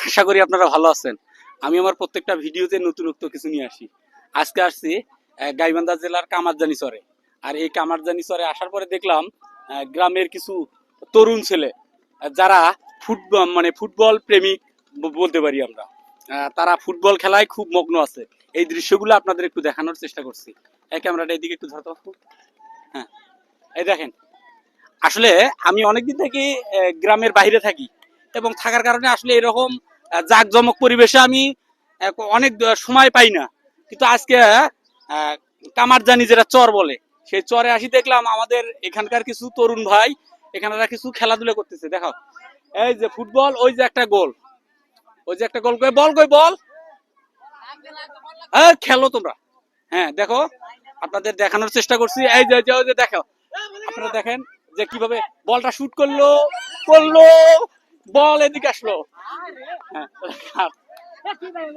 আশা করি আপনারা ভালো আছেন। আমি আমার প্রত্যেকটা ভিডিওতে নতুনত্ব কিছু নিয়ে আসি। আজকে আসছি গাইবান্ধা জেলার কামারজানি চরে। আর এই কামারজানি চরে আসার পরে দেখলাম গ্রামের কিছু তরুণ ছেলে যারা ফুটবল প্রেমিক বলতে পারি আমরা। তারা ফুটবল খেলায় খুব মগ্ন আছে। এই দৃশ্যগুলো আপনাদের একটু দেখানোর চেষ্টা করছি। এই ক্যামেরাটা এদিকে একটু ধরতো। হ্যাঁ, এই দেখেন। আসলে আমি অনেকদিন থেকে গ্রামের বাইরে থাকি এবং থাকার কারণে আসলে এরকম জাঁকজমক পরিবেশে আমি অনেক সময় পাই না। কিন্তু আজকে কামারজানি যেটা চর বলে সেই চরে আসি, দেখলাম আমাদের এখানকার কিছু তরুণ ভাই এখানকার কিছু খেলাধুলা করতেছে। দেখো, এই যে ফুটবল, ওই যে একটা গোল, ওই যে একটা গোল, বল কই বল, হ্যাঁ খেলো তোমরা। হ্যাঁ দেখো, আপনাদের দেখানোর চেষ্টা করছি। এই যে ওই যে দেখো, আপনারা দেখেন যে কিভাবে বলটা শুট করলো করলো, বল এদিকে আসলো। হ্যাঁ